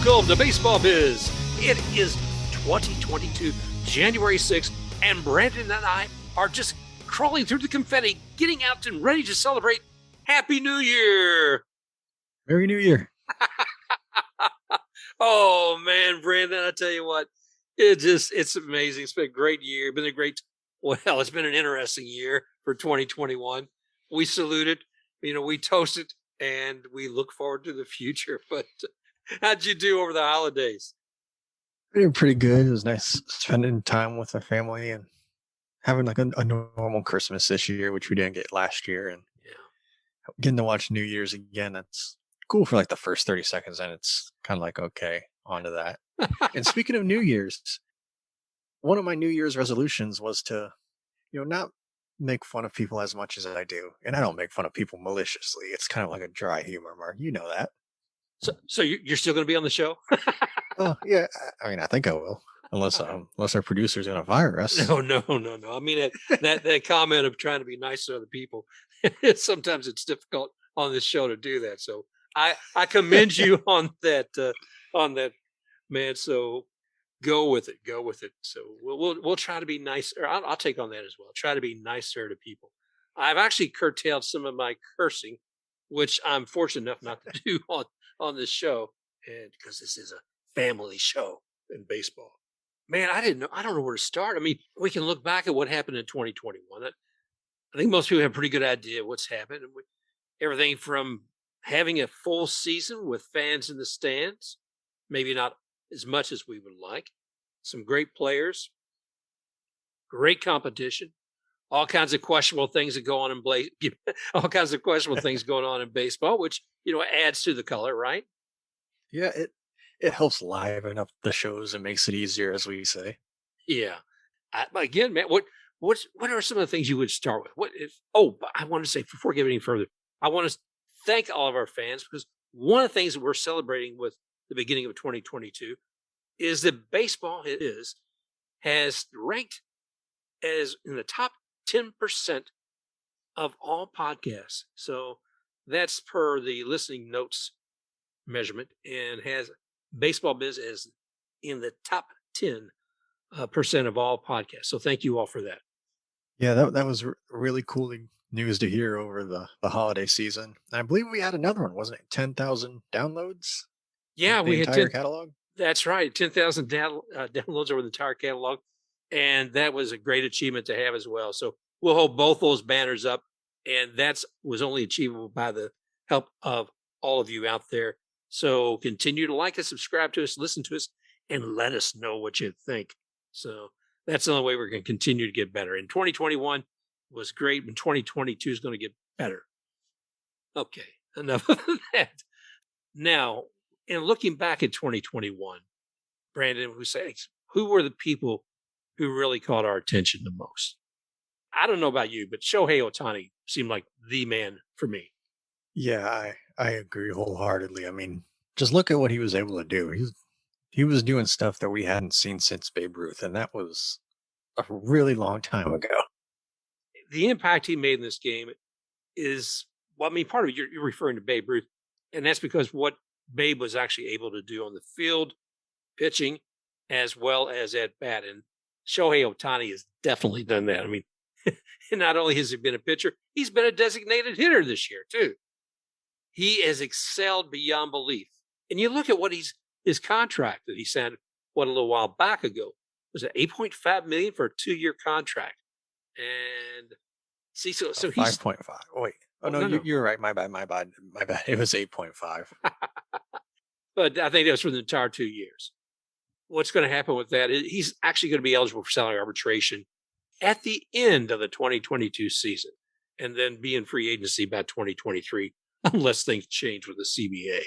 Welcome to Baseball Biz. It is 2022, January 6th, and Brandon and I are just crawling through the confetti, getting out and ready to celebrate Happy New Year. Merry New Year. Oh, man, Brandon, I tell you what, it's amazing. It's been a great year. It's been an interesting year for 2021. We salute it, we toast it, and we look forward to the future. But how'd you do over the holidays? Pretty good. It was nice spending time with our family and having like a normal Christmas this year, which we didn't get last year. And getting to watch New Year's again, that's cool for like the first 30 seconds. And it's kind of like, okay, on to that. And speaking of New Year's, one of my New Year's resolutions was to, not make fun of people as much as I do. And I don't make fun of people maliciously. It's kind of like a dry humor, Mark. You know that. So you're still going to be on the show? Oh, yeah. I mean, I think I will. Unless our producer's going to fire us. No. I mean, that comment of trying to be nice to other people, sometimes it's difficult on this show to do that. So I commend you on that, man. So go with it. So we'll try to be nice, or I'll take on that as well. Try to be nicer to people. I've actually curtailed some of my cursing, which I'm fortunate enough not to do on this show, and because this is a family show in baseball. Man, I don't know where to start. I mean, we can look back at what happened in 2021. I think most people have a pretty good idea of what's happened. Everything from having a full season with fans in the stands, maybe not as much as we would like, some great players, great competition, all kinds of questionable things that go on all kinds of questionable things going on in baseball, which, adds to the color, right? Yeah, it helps liven up the shows and makes it easier, as we say. Yeah. Again, man, what are some of the things you would start with? But I want to say, before getting any further, I want to thank all of our fans, because one of the things that we're celebrating with the beginning of 2022 is that Baseball has ranked as in the top 10% of all podcasts. So that's per the listening notes measurement, and has BaseballBiz as in the top 10% of all podcasts. So thank you all for that. Yeah, that was really cool news to hear over the holiday season. I believe we had another one, wasn't it? 10,000 downloads? Yeah, we had entire catalog. That's right, 10,000 downloads over the entire catalog, and that was a great achievement to have as well. So we'll hold both those banners up, and that was only achievable by the help of all of you out there. So continue to like us, subscribe to us, listen to us, and let us know what you think. So that's the only way we're going to continue to get better. And 2021 was great, and 2022 is going to get better. Okay, enough of that. Now, in looking back at 2021, Brandon, who were the people who really caught our attention the most? I don't know about you, but Shohei Ohtani seemed like the man for me. Yeah, I agree wholeheartedly. I mean, just look at what he was able to do. He was doing stuff that we hadn't seen since Babe Ruth, and that was a really long time ago. The impact he made in this game is, part of it, you're referring to Babe Ruth, and that's because what Babe was actually able to do on the field, pitching, as well as at bat. And Shohei Ohtani has definitely done that. I mean, not only has he been a pitcher, he's been a designated hitter this year, too. He has excelled beyond belief. And you look at what his contract that he signed, a little while back ago, was it $8.5 million for a 2-year contract? And see, so he's 5.5. Wait. Oh, no, you're right. My bad. It was 8.5. But I think that was for the entire 2 years. What's going to happen with that is he's actually going to be eligible for salary arbitration at the end of the 2022 season, and then be in free agency by 2023, unless things change with the CBA.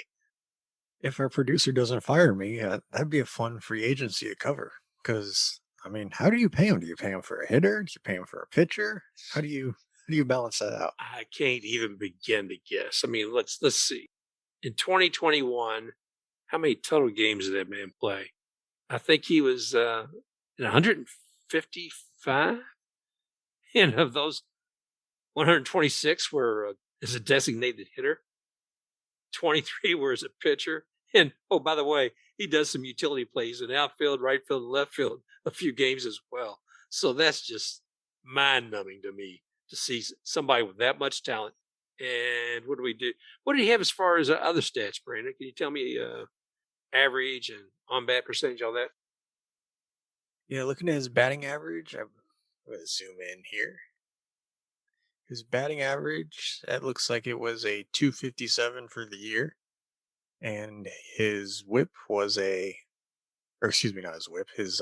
If our producer doesn't fire me, that'd be a fun free agency to cover. Because, I mean, how do you pay him? Do you pay him for a hitter? Do you pay him for a pitcher? How do you balance that out? I can't even begin to guess. I mean, let's see. In 2021, how many total games did that man play? I think he was in 155. And of those, 126 were as a designated hitter. 23 were as a pitcher, And oh, by the way, he does some utility plays in outfield, right field, and left field a few games as well. So that's just mind numbing to me to see somebody with that much talent. And what do we do? What do you have as far as other stats, Brandon? Can you tell me average and on bat percentage, all that? Yeah, looking at his batting average, I'm going to zoom in here. His batting average, that looks like it was a 257 for the year. And his whip was not his whip, his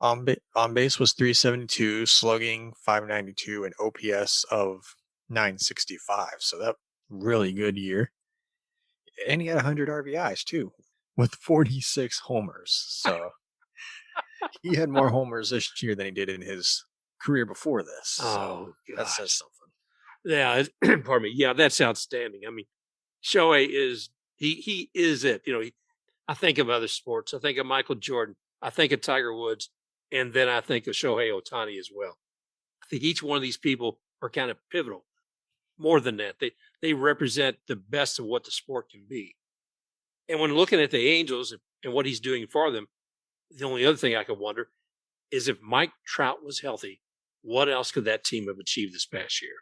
on base was 372, slugging 592, and OPS of 965. So that really good year. And he had 100 RBIs too, with 46 homers. So he had more homers this year than he did in his career before this. So that says something. Yeah, pardon me. Yeah, that's outstanding. I mean, Shohei is he is it. I think of other sports. I think of Michael Jordan. I think of Tiger Woods, and then I think of Shohei Ohtani as well. I think each one of these people are kind of pivotal. More than that, they represent the best of what the sport can be. And when looking at the Angels and what he's doing for them, the only other thing I could wonder is if Mike Trout was healthy, what else could that team have achieved this past year?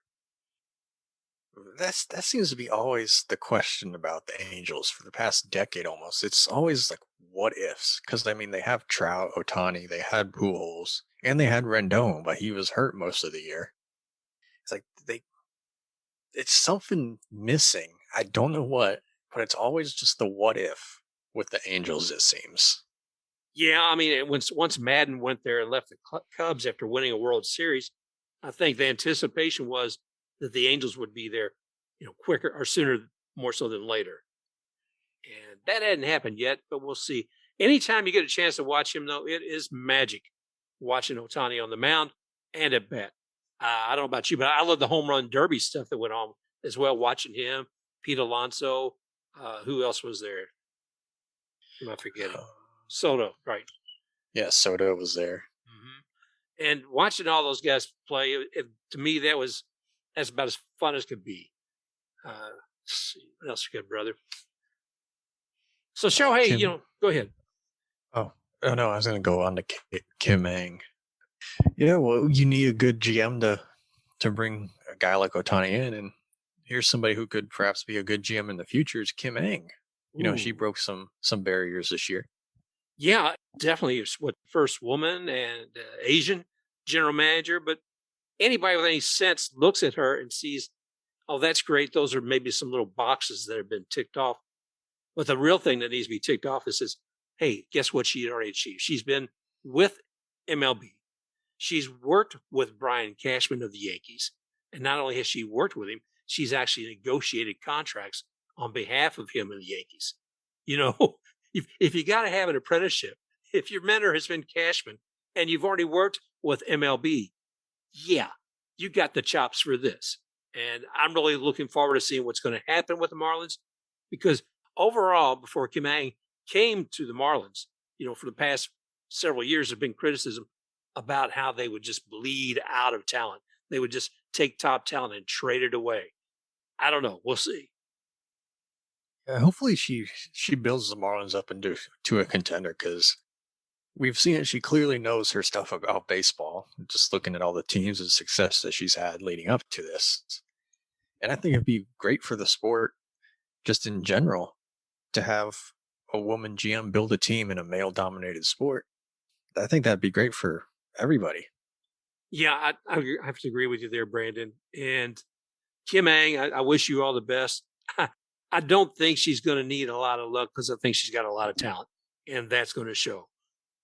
That seems to be always the question about the Angels for the past decade almost. It's always like what ifs, because I mean they have Trout, Ohtani, they had Pujols, and they had Rendon, but he was hurt most of the year. It's like it's something missing. I don't know what, but it's always just the what if with the Angels. It seems. Yeah, I mean, once Madden went there and left the Cubs after winning a World Series, I think the anticipation was that the Angels would be there, quicker or sooner, more so than later. And that hadn't happened yet, but we'll see. Anytime you get a chance to watch him, though, it is magic watching Ohtani on the mound and at bat. I don't know about you, but I love the home run derby stuff that went on as well, watching him, Pete Alonso. Who else was there? Am I forgetting? Soto, right. Yeah, Soto was there. Mm-hmm. And watching all those guys play, to me, that's about as fun as could be. Let's see. What else you got, brother? So Shohei, go ahead. Oh no, I was going to go on to Kim Ang. Yeah, well, you need a good GM to bring a guy like Ohtani in, and here's somebody who could perhaps be a good GM in the future is Kim Ang. She broke some barriers this year. Yeah, definitely. First woman and Asian general manager, but anybody with any sense looks at her and sees, oh, that's great. Those are maybe some little boxes that have been ticked off. But the real thing that needs to be ticked off is, hey, guess what she had already achieved? She's been with MLB. She's worked with Brian Cashman of the Yankees. And not only has she worked with him, she's actually negotiated contracts on behalf of him and the Yankees. If you got to have an apprenticeship, if your mentor has been Cashman and you've already worked with MLB, yeah, you got the chops for this. And I'm really looking forward to seeing what's going to happen with the Marlins, because overall, before Kim Ang came to the Marlins, for the past several years, there's been criticism about how they would just bleed out of talent. They would just take top talent and trade it away. I don't know. We'll see. Hopefully she builds the Marlins up into a contender, because we've seen it. She clearly knows her stuff about baseball, just looking at all the teams and success that she's had leading up to this. And I think it'd be great for the sport, just in general, to have a woman GM build a team in a male-dominated sport. I think that'd be great for everybody. Yeah, I have to agree with you there, Brandon. And Kim Ang, I wish you all the best. I don't think she's going to need a lot of luck, because I think she's got a lot of talent, and that's going to show.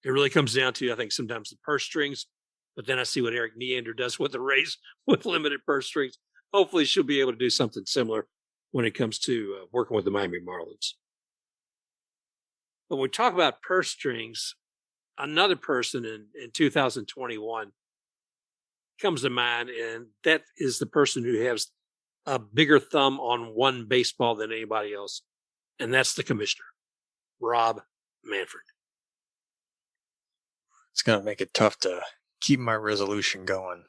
It really comes down to, I think, sometimes the purse strings, but then I see what Eric Neander does with the Rays with limited purse strings. Hopefully she'll be able to do something similar when it comes to working with the Miami Marlins. But when we talk about purse strings, another person in 2021 comes to mind, and that is the person who has a bigger thumb on one baseball than anybody else, and that's the commissioner, Rob Manfred. It's going to make it tough to keep my resolution going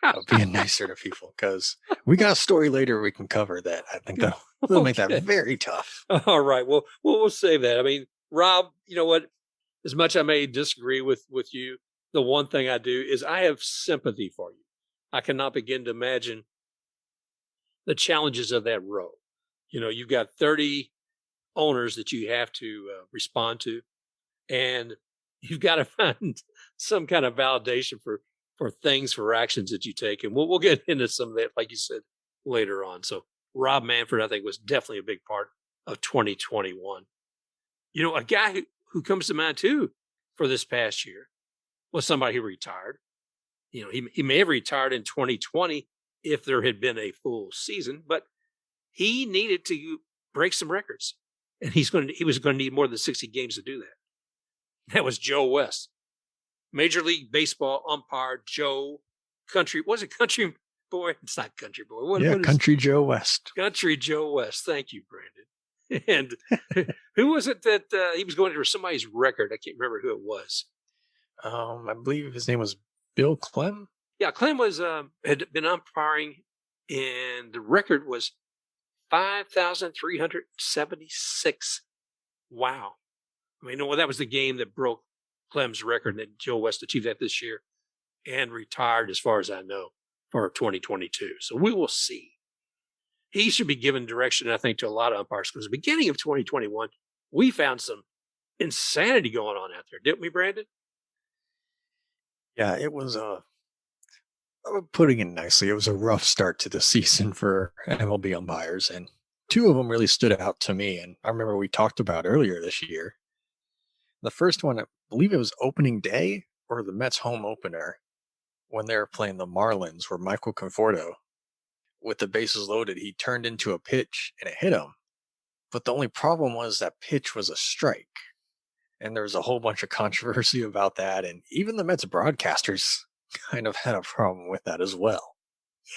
of being nicer to people, because we got a story later we can cover that. I think that'll make that very tough. All right. Well, we'll save that. I mean, Rob, you know what? As much I may disagree with you, the one thing I do is I have sympathy for you. I cannot begin to imagine the challenges of that row. You know, you've got 30 owners that you have to respond to, and you've got to find some kind of validation for things, for actions that you take. And we'll get into some of that, like you said, later on. So Rob Manfred, I think, was definitely a big part of 2021. You know, a guy who comes to mind too for this past year was somebody who retired. You know, he may have retired in 2020 if there had been a full season, but he needed to break some records, and he was going to need more than 60 games to do that. That was Joe West, Major League Baseball umpire. Joe Country, was it Country Boy? It's not Country Boy. What Country Joe West. Country Joe West. Thank you, Brandon. And who was it that he was going to somebody's record? I can't remember who it was. I believe his name was Bill Clem. Yeah, Clem was had been umpiring, and the record was 5,376. Wow. I mean, well, that was the game that broke Clem's record, that Joe West achieved that this year and retired, as far as I know, for 2022. So we will see. He should be given direction, I think, to a lot of umpires, because at the beginning of 2021, we found some insanity going on out there, didn't we, Brandon? Yeah, it was putting it nicely, it was a rough start to the season for MLB umpires, and two of them really stood out to me. And I remember we talked about earlier this year. The first one, I believe it was opening day or the Mets home opener, when they were playing the Marlins, where Michael Conforto, with the bases loaded, he turned into a pitch and it hit him. But the only problem was that pitch was a strike. And there was a whole bunch of controversy about that. And even the Mets broadcasters kind of had a problem with that as well.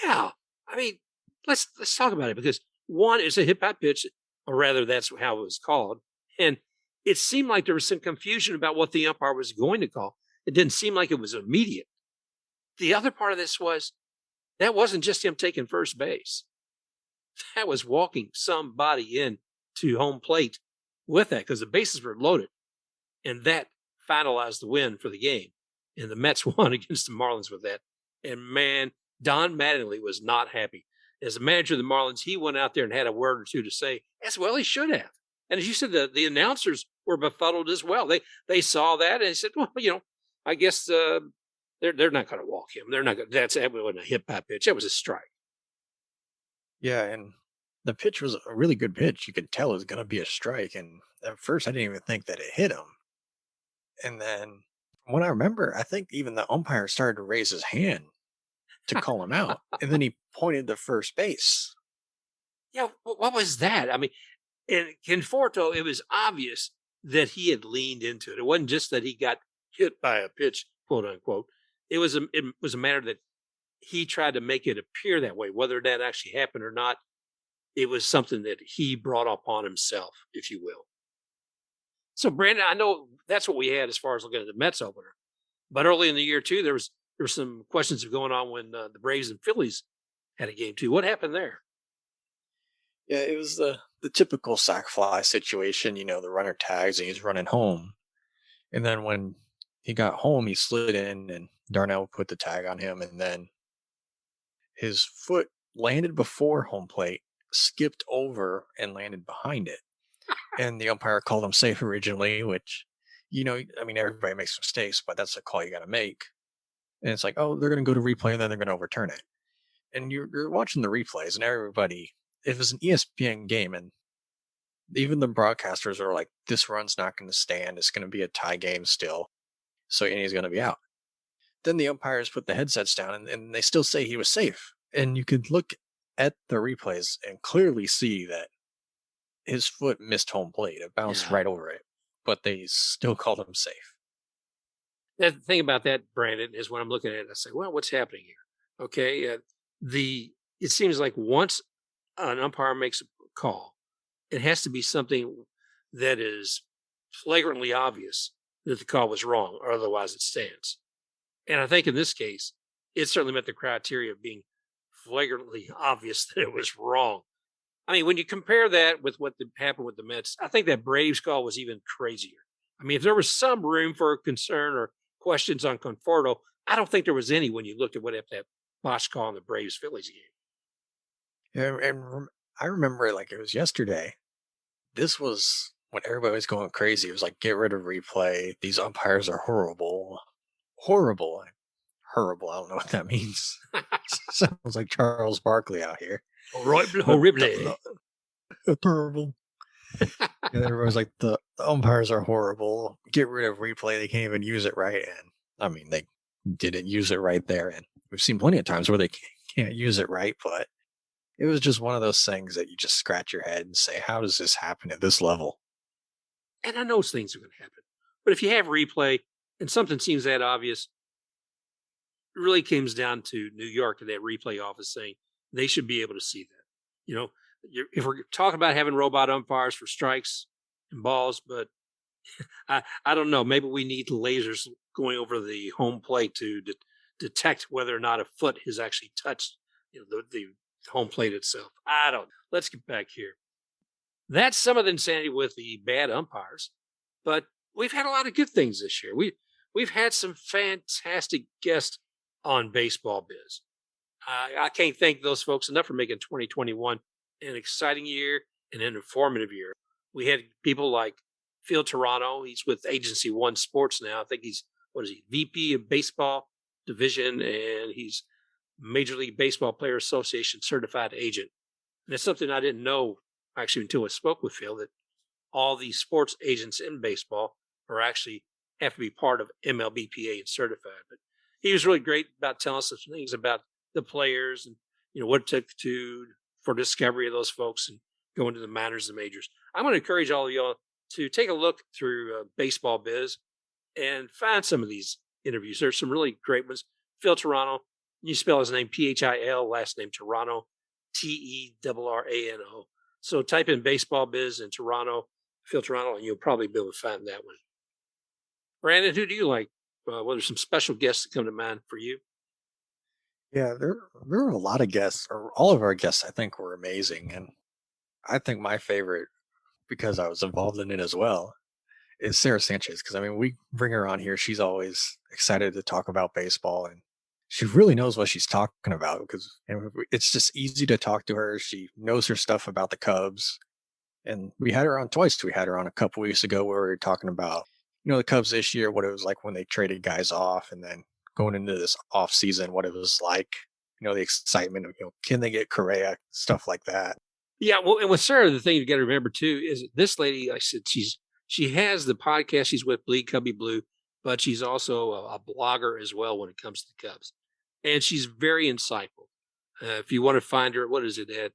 Yeah. I mean, let's talk about it, because one is a hit by pitch, or rather that's how it was called. And it seemed like there was some confusion about what the umpire was going to call. It didn't seem like it was immediate. The other part of this was, that wasn't just him taking first base. That was walking somebody in to home plate with that, because the bases were loaded. And that finalized the win for the game. And the Mets won against the Marlins with that. And man, Don Mattingly was not happy. As a manager of the Marlins, he went out there and had a word or two to say, as well he should have. And as you said, the announcers were befuddled as well. They saw that and they said, well, you know, I guess they're not going to walk him. They're not going. That wasn't a hit by pitch. That was a strike. Yeah, and the pitch was a really good pitch. You could tell it was going to be a strike. And at first, I didn't even think that it hit him. And then, when I remember, I think even the umpire started to raise his hand to call him out, and then he pointed to first base. Yeah, what was that? I mean, in Conforto, it was obvious that he had leaned into it. It wasn't just that he got hit by a pitch, quote unquote. It was a matter that he tried to make it appear that way. Whether that actually happened or not, it was something that he brought upon himself, if you will. So, Brandon, I know that's what we had as far as looking at the Mets opener. But early in the year, too, there were some questions going on when the Braves and Phillies had a game, too. What happened there? Yeah, it was the typical sack fly situation. You know, the runner tags and he's running home. And then when he got home, he slid in and Darnell put the tag on him. And then his foot landed before home plate, skipped over, and landed behind it. And the umpire called him safe originally, which, you know, I mean, everybody makes mistakes, but that's a call you got to make. And it's like, oh, they're going to go to replay and then they're going to overturn it. And you're watching the replays, and everybody, it was an ESPN game, and even the broadcasters are like, this run's not going to stand. It's going to be a tie game still. So, and he's going to be out. Then the umpires put the headsets down, and they still say he was safe. And you could look at the replays and clearly see that his foot missed home plate. It bounced right over it, but they still called him safe. The thing about that, Brandon, is when I'm looking at it, I say, well, what's happening here? Okay. It seems like once an umpire makes a call, it has to be something that is flagrantly obvious that the call was wrong, or otherwise it stands. And I think in this case, it certainly met the criteria of being flagrantly obvious that it was wrong. I mean, when you compare that with what happened with the Mets, I think that Braves call was even crazier. I mean, if there was some room for concern or questions on Conforto, I don't think there was any when you looked at what happened that botched call in the Braves Phillies game. Yeah, I remember it like it was yesterday. This was when everybody was going crazy. It was like, get rid of replay. These umpires are horrible. Horrible. Horrible. I don't know what that means. Sounds like Charles Barkley out here. Horrible. Terrible. And everyone's like, the umpires are horrible. Get rid of replay. They can't even use it right. And I mean, they didn't use it right there. And we've seen plenty of times where they can't use it right, but it was just one of those things that you just scratch your head and say, how does this happen at this level? And I know things are going to happen. But if you have replay and something seems that obvious, it really comes down to New York and that replay office saying they should be able to see that. You know, if we're talking about having robot umpires for strikes and balls, but I don't know. Maybe we need lasers going over the home plate to detect whether or not a foot has actually touched the home plate itself. I don't know. Let's get back here. That's some of the insanity with the bad umpires, but we've had a lot of good things this year. We've had some fantastic guests on Baseball Biz. I can't thank those folks enough for making 2021 an exciting year and an informative year. We had people like Phil Terrano. He's with Agency One Sports now. I think he's, VP of Baseball Division, and he's Major League Baseball Player Association certified agent. And it's something I didn't know actually until I spoke with Phil, that all these sports agents in baseball are actually have to be part of MLBPA and certified. But he was really great about telling us some things about the players and what it took for discovery of those folks and going to the minors and majors. I'm going to encourage all of y'all to take a look through Baseball Biz and find some of these interviews. There's some really great ones. Phil Terrano, you spell his name Phil, last name Terrano, Terrano. So type in Baseball Biz and Phil Terrano, and you'll probably be able to find that one. Brandon, who do you like? What are some special guests that come to mind for you? Yeah, there were a lot of guests, or all of our guests, I think, were amazing. And I think my favorite, because I was involved in it as well, is Sara Sanchez. Because, I mean, we bring her on here. She's always excited to talk about baseball, and she really knows what she's talking about, because it's just easy to talk to her. She knows her stuff about the Cubs. And we had her on twice. We had her on a couple weeks ago where we were talking about, the Cubs this year, what it was like when they traded guys off, and then going into this off season, what it was like, the excitement of, can they get Correa, stuff like that. Yeah. Well, and with Sara, the thing you got to remember too, is this lady, like I said, she has the podcast. She's with Bleed Cubby Blue, but she's also a blogger as well when it comes to the Cubs. And she's very insightful. If you want to find her, what is it at?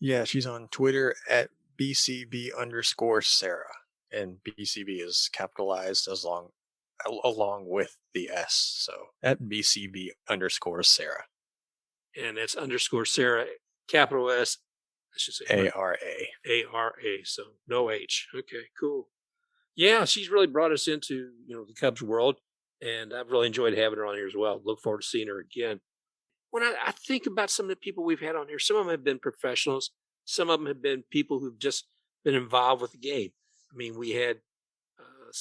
Yeah, she's on Twitter at BCB_Sara. And BCB is capitalized along with the S. So at BCB_Sara. And that's _Sara, capital S, I should say ARA. ARA. So no H. Okay, cool. Yeah, she's really brought us into, the Cubs world. And I've really enjoyed having her on here as well. Look forward to seeing her again. When I think about some of the people we've had on here, some of them have been professionals. Some of them have been people who've just been involved with the game. I mean, we had,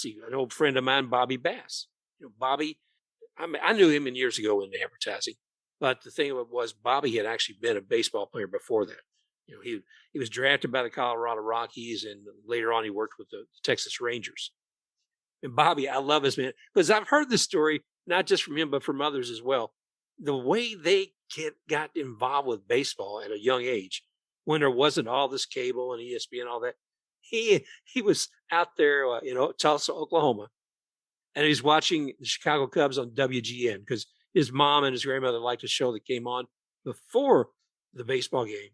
an old friend of mine, Bobby Bass. Bobby, I knew him years ago in advertising. But the thing was, Bobby had actually been a baseball player before that. He was drafted by the Colorado Rockies, and later on he worked with the Texas Rangers. And Bobby, I love this man, because I've heard this story, not just from him, but from others as well. The way they got involved with baseball at a young age, when there wasn't all this cable and ESPN and all that, he was out there, Tulsa, Oklahoma, and he's watching the Chicago Cubs on WGN, because his mom and his grandmother liked a show that came on before the baseball game.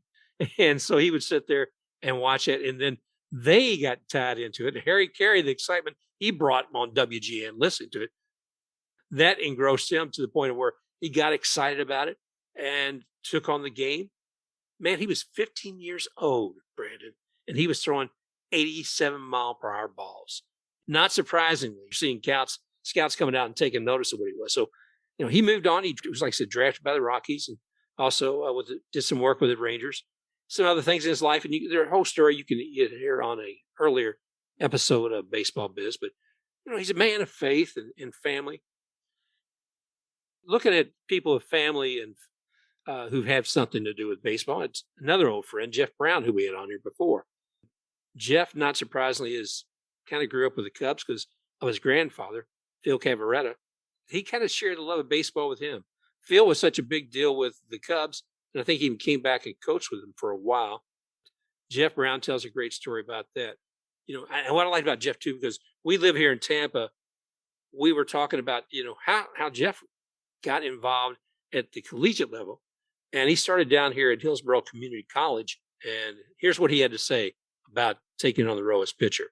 And so he would sit there and watch it. And then they got tied into it. Harry Carey, the excitement he brought him on WGN, listening to it, that engrossed him to the point of where he got excited about it and took on the game. Man, he was 15 years old, Brandon, and he was throwing 87-mile-per-hour balls. Not surprisingly, you're seeing scouts coming out and taking notice of what he was. So he moved on. He was, like I said, drafted by the Rockies, and also did some work with the Rangers, some other things in his life. And their whole story you can hear on a earlier episode of Baseball Biz. But, he's a man of faith and family. Looking at people of family and who have something to do with baseball, it's another old friend, Jeff Brown, who we had on here before. Jeff, not surprisingly, kind of grew up with the Cubs because of his grandfather, Phil Cavarretta. He kind of shared the love of baseball with him. Phil was such a big deal with the Cubs, and I think he even came back and coached with them for a while. Jeff Brown tells a great story about that. And what I like about Jeff, too, because we live here in Tampa, we were talking about, how Jeff got involved at the collegiate level. And he started down here at Hillsborough Community College. And here's what he had to say about taking on the role as pitcher.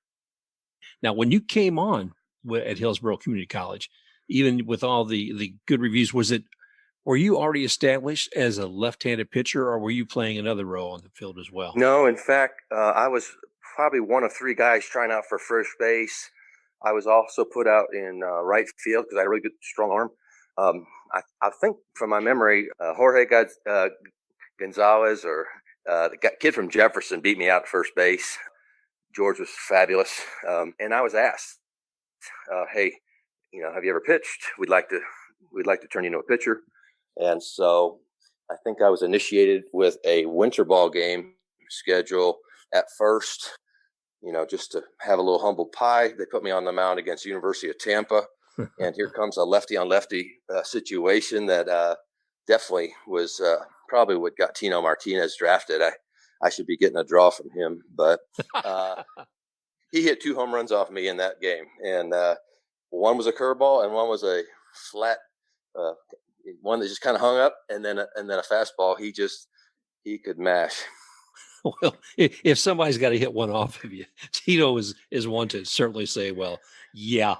Now, when you came on at Hillsborough Community College, even with all the good reviews, were you already established as a left-handed pitcher, or were you playing another role on the field as well? No, in fact, I was probably one of three guys trying out for first base. I was also put out in right field because I had a really good, strong arm. I think from my memory, Jorge Gonzalez or the kid from Jefferson beat me out at first base. George was fabulous. And I was asked, hey, have you ever pitched? We'd like to turn you into a pitcher. And so I think I was initiated with a winter ball game schedule at first, just to have a little humble pie. They put me on the mound against University of Tampa. And here comes a lefty on lefty situation that definitely was probably what got Tino Martinez drafted. I should be getting a draw from him, but he hit 2 home runs off me in that game. And one was a curveball and one was a flat one that just kind of hung up, and then a fastball. He could mash. Well, if somebody's got to hit one off of you, Tito is one to certainly say, well, yeah.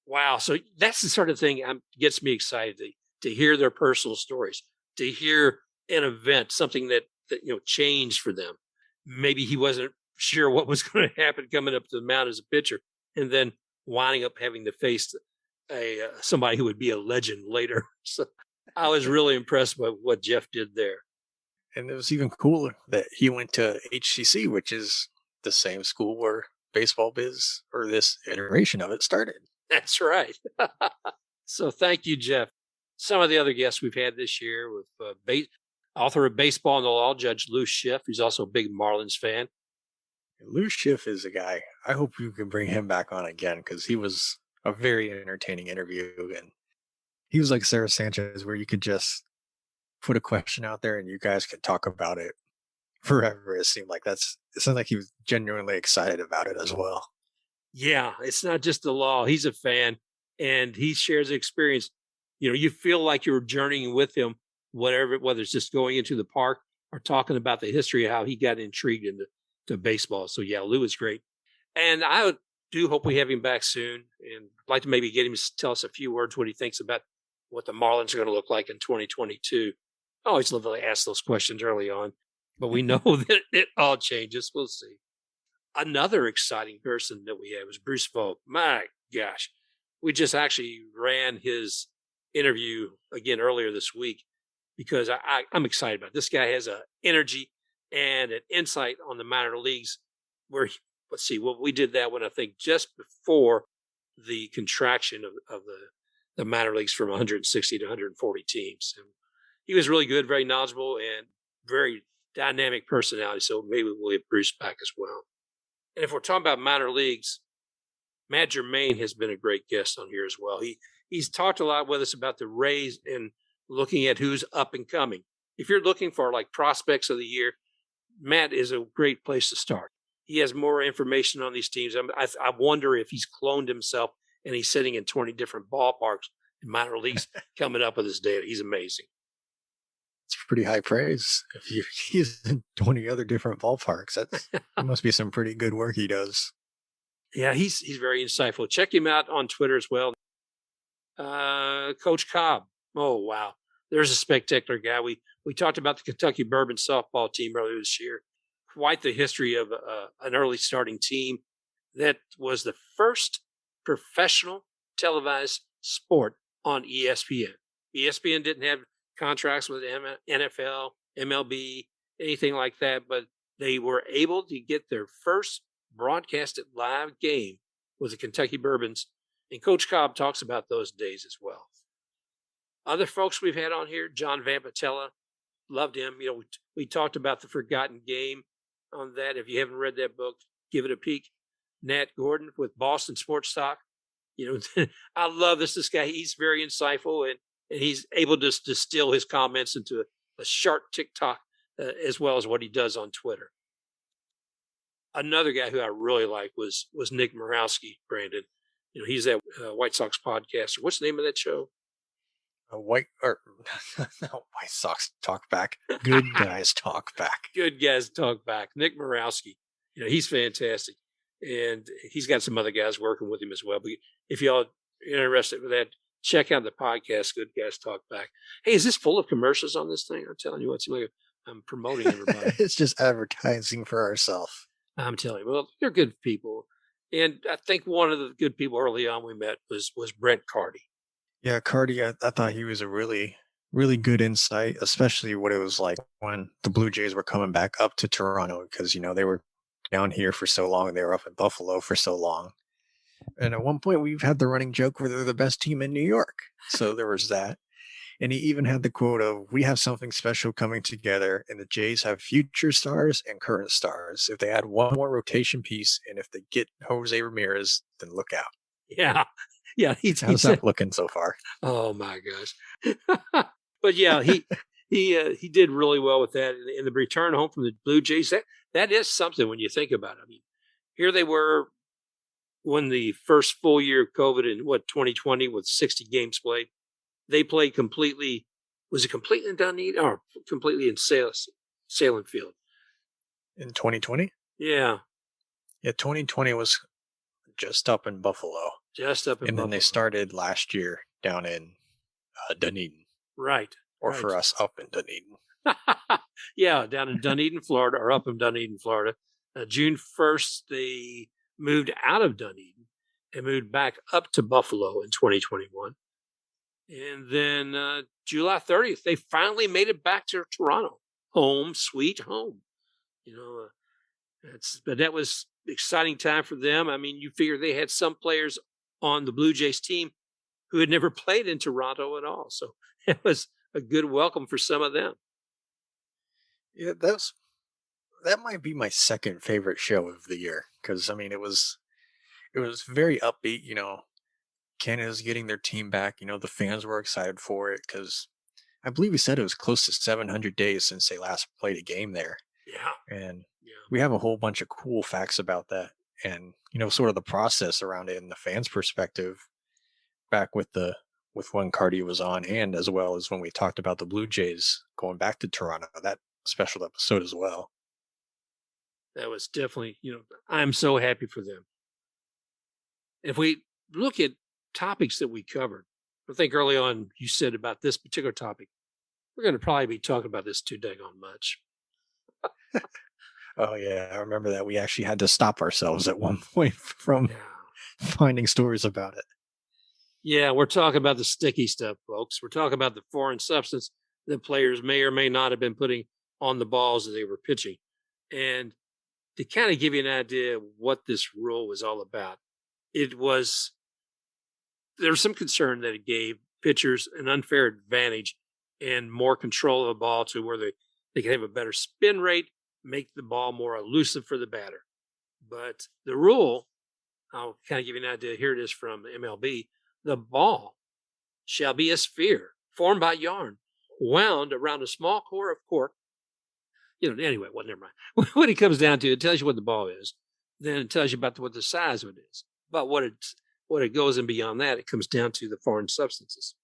Wow. So that's the sort of thing gets me excited to hear their personal stories, to hear an event, something that changed for them. Maybe he wasn't sure what was going to happen coming up to the mound as a pitcher, and then winding up having to face somebody who would be a legend later. So I was really impressed by what Jeff did there. And it was even cooler that he went to HCC, which is the same school where Baseball Biz, or this iteration of it, started. That's right. So thank you, Jeff. Some of the other guests we've had this year with author of Baseball and the Law, Judge Lou Schiff, who's also a big Marlins fan. Lou Schiff is a guy. I hope you can bring him back on again, because he was a very entertaining interview. And he was like Sara Sanchez, where you could just put a question out there and you guys could talk about it forever. It seemed like he was genuinely excited about it as well. Yeah, it's not just the law. He's a fan, and he shares the experience. You feel like you're journeying with him, whether it's just going into the park or talking about the history of how he got intrigued into baseball. So yeah, Lou is great. And I do hope we have him back soon, and I'd like to maybe get him to tell us a few words what he thinks about what the Marlins are going to look like in 2022. I always love to ask those questions early on, but we know that it all changes. We'll see. Another exciting person that we have is Bruce Voge. My gosh, we just actually ran his interview again earlier this week because I'm excited about it. This guy has an energy and an insight on the minor leagues where, we did that when I think just before the contraction of the minor leagues from 160 to 140 teams. And he was really good, very knowledgeable, and very dynamic personality. So maybe we'll get Bruce back as well. And if we're talking about minor leagues, Matt Germain has been a great guest on here as well. He's talked a lot with us about the Rays and looking at who's up and coming. If you're looking for like prospects of the year, Matt is a great place to start. He has more information on these teams. I wonder if he's cloned himself and he's sitting in 20 different ballparks in minor leagues coming up with his data. He's amazing. It's pretty high praise. If he's in 20 other different ballparks, that must be some pretty good work he does. Yeah, he's very insightful. Check him out on Twitter as well. Coach Cobb. Oh, wow. There's a spectacular guy. We talked about the Kentucky Bourbon softball team earlier this year. Quite the history of an early starting team that was the first professional televised sport on ESPN. ESPN didn't have contracts with NFL, MLB, anything like that, but they were able to get their first broadcasted live game with the Kentucky Bourbons. And Coach Cobb talks about those days as well. Other folks we've had on here, John Vampatella, loved him. We talked about The Forgotten Game on that. If you haven't read that book, give it a peek. Nat Gordon with Boston Sports Talk. I love this guy. He's very insightful, and he's able to distill his comments into a sharp TikTok as well as what he does on Twitter. Another guy who I really like was Nick Murawski, Brandon. He's that White Sox podcaster. What's the name of that show? White Sox Talk Back. Good Guys Talk Back. Good Guys Talk Back. Nick Murawski. He's fantastic. And he's got some other guys working with him as well. But if y'all are interested with that, check out the podcast, Good Guys Talk Back. Hey, is this full of commercials on this thing? I'm telling you what, I'm promoting everybody. It's just advertising for ourselves. I'm telling you, well, they're good people. And I think one of the good people early on we met was Brent Cardy. Yeah, Cardy, I thought he was a really, really good insight, especially what it was like when the Blue Jays were coming back up to Toronto because, they were down here for so long. They were up in Buffalo for so long. And at one point, we've had the running joke where they're the best team in New York. So there was that. And he even had the quote of, "We have something special coming together, and the Jays have future stars and current stars. If they add one more rotation piece, and if they get Jose Ramirez, then look out." Yeah. Yeah. How's that looking so far? Oh, my gosh. But, yeah, he did really well with that. And the return home from the Blue Jays, that is something when you think about it. I mean, here they were when the first full year of COVID in 2020 with 60 games played. They played completely. Was it completely in Dunedin or completely in Salem Field? In 2020? Yeah. Yeah, 2020 was just up in Buffalo. And then they started last year down in Dunedin. Right. Or for us, up in Dunedin. Yeah, down in Dunedin, Florida, or up in Dunedin, Florida. June 1st, they moved out of Dunedin and moved back up to Buffalo in 2021. And then July 30th, they finally made it back to Toronto. Home, sweet home. But that was an exciting time for them. I mean, you figure they had some players on the Blue Jays team who had never played in Toronto at all. So it was a good welcome for some of them. Yeah, that might be my second favorite show of the year. Because, I mean, it was very upbeat, Canada's getting their team back. The fans were excited for it because I believe we said it was close to 700 days since they last played a game there. Yeah. And we have a whole bunch of cool facts about that and, sort of the process around it and the fans' perspective back with when Cardy was on and as well as when we talked about the Blue Jays going back to Toronto, that special episode as well. That was definitely, I'm so happy for them. If we look at topics that we covered, I think early on you said about this particular topic, we're going to probably be talking about this too daggone much. Oh, yeah. I remember that we actually had to stop ourselves at one point from finding stories about it. Yeah, we're talking about the sticky stuff, folks. We're talking about the foreign substance that players may or may not have been putting on the balls that they were pitching. And to kind of give you an idea of what this rule was all about, there was some concern that it gave pitchers an unfair advantage and more control of the ball to where they could have a better spin rate, make the ball more elusive for the batter. But the rule, I'll kind of give you an idea. Here it is from MLB. The ball shall be a sphere formed by yarn wound around a small core of cork. Anyway, well, never mind. When it comes down to it, it tells you what the ball is. Then it tells you about what the size of it is. But what it goes in beyond that, it comes down to the foreign substances.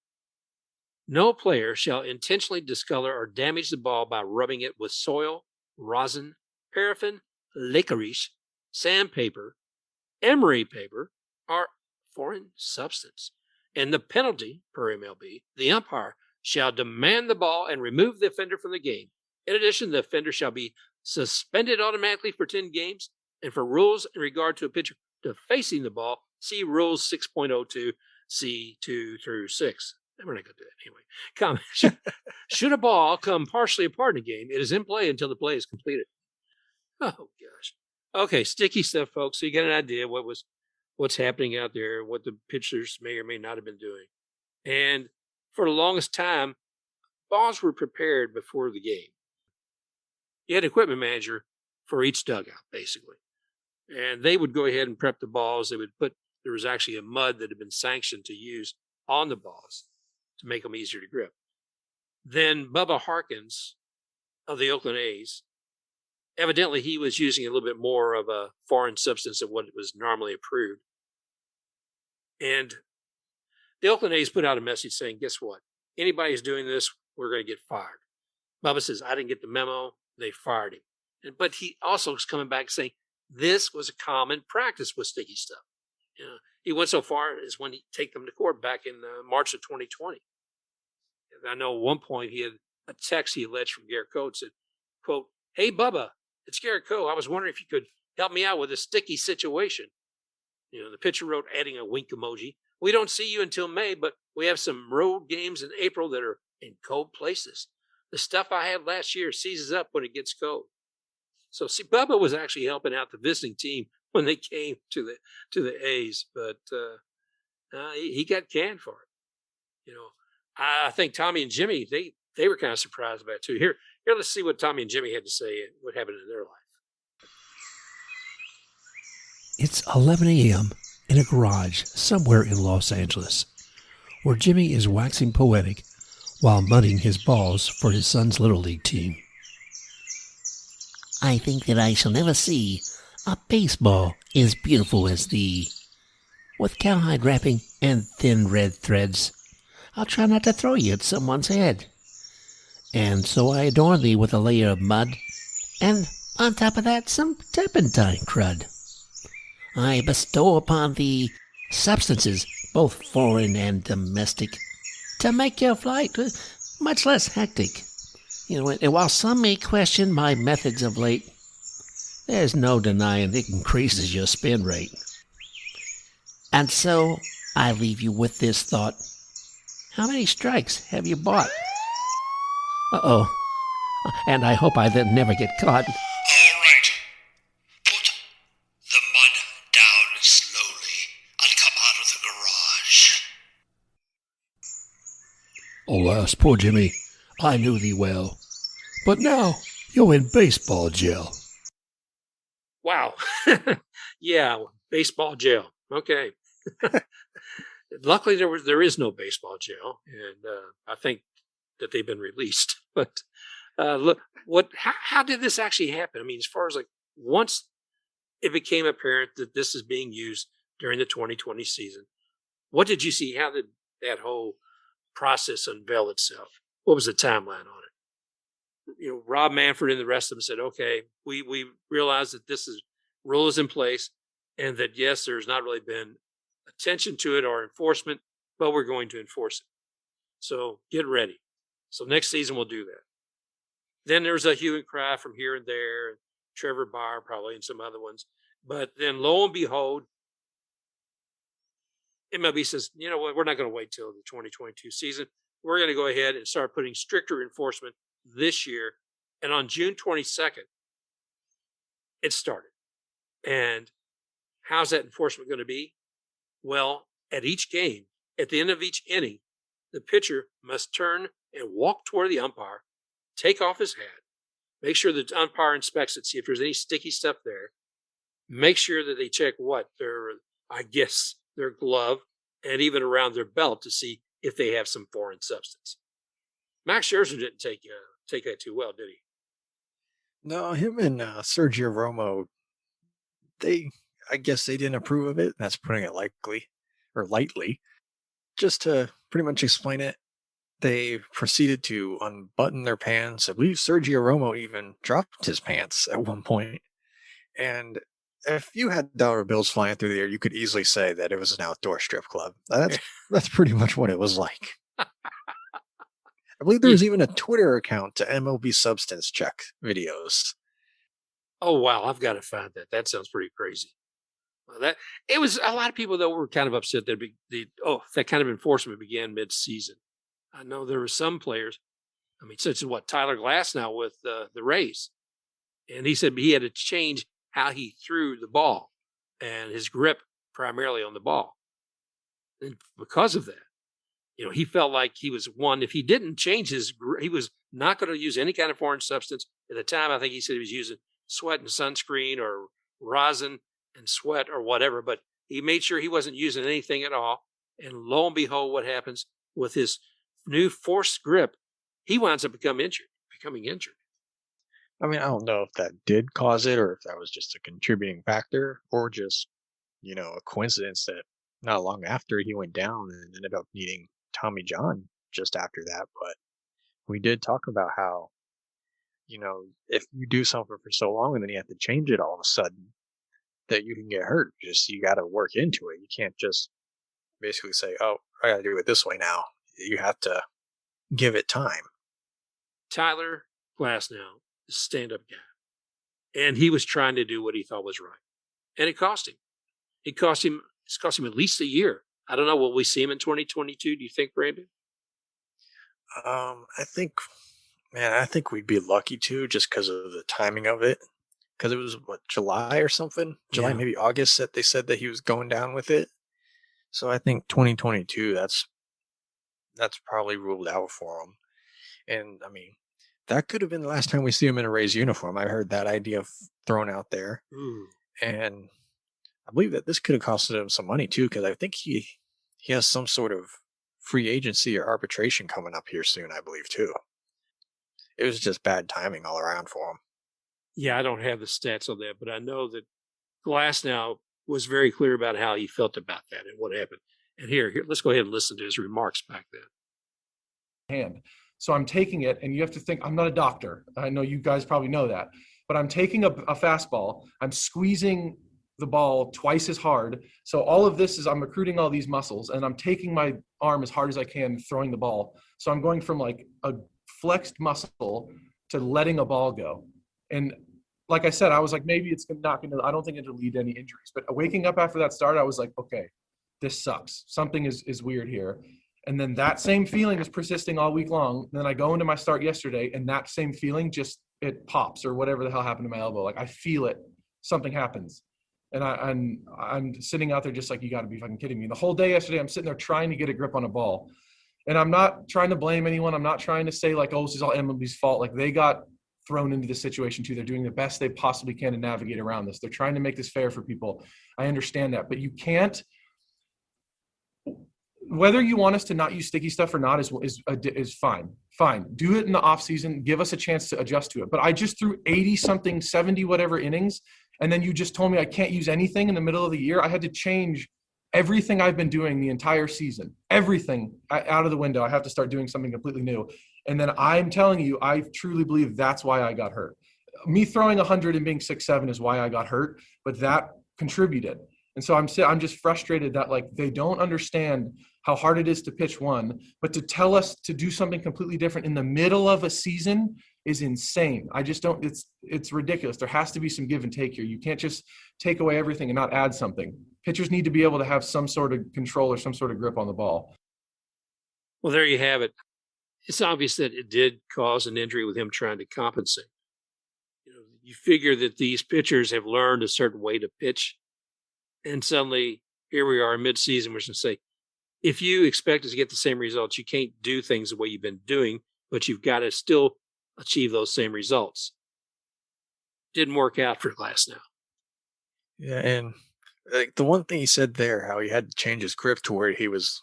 No player shall intentionally discolor or damage the ball by rubbing it with soil, rosin, paraffin, licorice, sandpaper, emery paper, or foreign substance. And the penalty, per MLB, the umpire shall demand the ball and remove the offender from the game. In addition, the offender shall be suspended automatically for 10 games. And for rules in regard to a pitcher defacing the ball, see Rules 6.02. C2 through 6. We're not going to do that anyway. Comment. Should a ball come partially apart in a game, it is in play until the play is completed. Oh, gosh. Okay, sticky stuff, folks. So you get an idea what's happening out there, what the pitchers may or may not have been doing. And for the longest time, balls were prepared before the game. You had an equipment manager for each dugout, basically. And they would go ahead and prep the balls. There was actually a mud that had been sanctioned to use on the balls to make them easier to grip. Then Bubba Harkins of the Oakland A's, evidently he was using a little bit more of a foreign substance than what was normally approved. And the Oakland A's put out a message saying, guess what? Anybody who's doing this, we're going to get fired. Bubba says, I didn't get the memo. They fired him. But he also is coming back saying this was a common practice with sticky stuff. You know, he went so far as when he take them to court back in March of 2020. And I know at one point he had a text he alleged from Garrett Coe said, quote, "Hey, Bubba, it's Garrett Coe. I was wondering if you could help me out with a sticky situation." You know, the pitcher wrote, adding a wink emoji. "We don't see you until May, but we have some road games in April that are in cold places. The stuff I had last year seizes up when it gets cold." So see, Bubba was actually helping out the visiting team when they came to the A's, but he got canned for it. You know, I think Tommy and Jimmy they were kind of surprised about it too. Here, let's see what Tommy and Jimmy had to say. What happened in their life. It's 11 a.m. in a garage somewhere in Los Angeles, where Jimmy is waxing poetic while mudding his balls for his son's Little League team. "I think that I shall never see a baseball as beautiful as thee. With cowhide wrapping and thin red threads, I'll try not to throw you at someone's head. And so I adorn thee with a layer of mud, and on top of that some turpentine crud. I bestow upon thee substances, both foreign and domestic, to make your flight much less hectic. You know, and while some may question my methods of late, there's no denying it increases your spin rate. And so I leave you with this thought. How many strikes have you bought? Uh-oh. And I hope I then never get caught." All right. Put the mud down slowly and come out of the garage. "Alas, poor Jimmy, I knew thee well. But now you're in baseball jail." Wow. Yeah, baseball jail. Okay. Luckily, there is no baseball jail, and I think that they've been released. But look, how did this actually happen? I mean, as far as like once it became apparent that this is being used during the 2020 season, what did you see? How did that whole process unveil itself? What was the timeline on it? You know, Rob Manfred and the rest of them said, "Okay, we realize that this rule is in place, and that yes, there's not really been attention to it or enforcement, but we're going to enforce it. So get ready. So next season we'll do that." Then there's a hue and cry from here and there, and Trevor Bauer probably and some other ones. But then lo and behold, MLB says, you know what, we're not going to wait till the 2022 season. We're going to go ahead and start putting stricter enforcement this year. And on June 22nd, it started. And how's that enforcement going to be? Well, at each game, at the end of each inning, the pitcher must turn and walk toward the umpire, take off his hat, make sure the umpire inspects it, see if there's any sticky stuff there, make sure that they check their glove and even around their belt to see if they have some foreign substance. Max Scherzer didn't take that too well, did he? No, him and Sergio Romo, I guess they didn't approve of it. That's putting it lightly. Just to pretty much explain it, they proceeded to unbutton their pants. I believe Sergio Romo even dropped his pants at one point. And if you had dollar bills flying through the air, you could easily say that it was an outdoor strip club. That's pretty much what it was like. I believe there was even a Twitter account to MLB substance check videos. Oh, wow. I've got to find that. That sounds pretty crazy. Well, that it was a lot of people though were kind of upset that that kind of enforcement began mid-season. I know there were some players. I mean, such as Tyler Glass now with the Rays, and he said he had to change how he threw the ball and his grip primarily on the ball, and because of that, he felt like he was one. If he didn't change he was not going to use any kind of foreign substance. At the time, I think he said he was using sweat and sunscreen or rosin and sweat or whatever, but he made sure he wasn't using anything at all. And lo and behold, what happens with his new forced grip? He winds up becoming injured. I mean, I don't know if that did cause it or if that was just a contributing factor or just, a coincidence that not long after he went down and ended up needing Tommy John just after that. But we did talk about how, if you do something for so long and then you have to change it all of a sudden, that you can get hurt. You got to work into it. You can't just basically say, oh, I got to do it this way now. You have to give it time. Tyler Glasnow is a stand-up guy, and he was trying to do what he thought was right, and it cost him. It's cost him at least a year. I don't know. Will we see him in 2022? Do you think, Brandon? I think we'd be lucky to, just because of the timing of it. Because it was July or something, July, maybe August, that they said that he was going down with it. So I think 2022, that's probably ruled out for him. And I mean, that could have been the last time we see him in a Rays uniform. I heard that idea thrown out there. Ooh. And I believe that this could have costed him some money too, because I think he has some sort of free agency or arbitration coming up here soon, I believe too. It was just bad timing all around for him. Yeah, I don't have the stats on that, but I know that Glasnow was very clear about how he felt about that and what happened. And here, let's go ahead and listen to his remarks back then. Hand. So I'm taking it, and you have to think, I'm not a doctor. I know you guys probably know that, but I'm taking a fastball. I'm squeezing the ball twice as hard. So all of this is, I'm recruiting all these muscles, and I'm taking my arm as hard as I can, throwing the ball. So I'm going from like a flexed muscle to letting a ball go. And like I said, I was like, maybe it's not going to, I don't think it'll lead to any injuries. But waking up after that start, I was like, okay, this sucks. Something is weird here. And then that same feeling is persisting all week long. And then I go into my start yesterday, and that same feeling it pops or whatever the hell happened to my elbow. Like I feel it, something happens. And I'm sitting out there just like, you got to be fucking kidding me. The whole day yesterday, I'm sitting there trying to get a grip on a ball. And I'm not trying to blame anyone. I'm not trying to say like, oh, this is all MLB's fault. Like they got thrown into this situation too. They're doing the best they possibly can to navigate around this. They're trying to make this fair for people. I understand that, but you can't, whether you want us to not use sticky stuff or not is fine. Fine. Do it in the off season. Give us a chance to adjust to it. But I just threw 80-something, 70 whatever innings, and then you just told me I can't use anything in the middle of the year. I had to change everything I've been doing the entire season. Everything out of the window. I have to start doing something completely new. And then I'm telling you, I truly believe that's why I got hurt. Me throwing 100 and being 6'7" is why I got hurt, but that contributed. And so I'm just frustrated that like they don't understand how hard it is to pitch one, but to tell us to do something completely different in the middle of a season is insane. I just don't, it's ridiculous. There has to be some give and take here. You can't just take away everything and not add something. Pitchers need to be able to have some sort of control or some sort of grip on the ball. Well, there you have it. It's obvious that it did cause an injury with him trying to compensate. You figure that these pitchers have learned a certain way to pitch, and suddenly here we are mid-season. We're going to say, if you expect us to get the same results, you can't do things the way you've been doing, but you've got to still achieve those same results. Didn't work out for Glasnow. Yeah, and like the one thing he said there, how he had to change his grip to where he was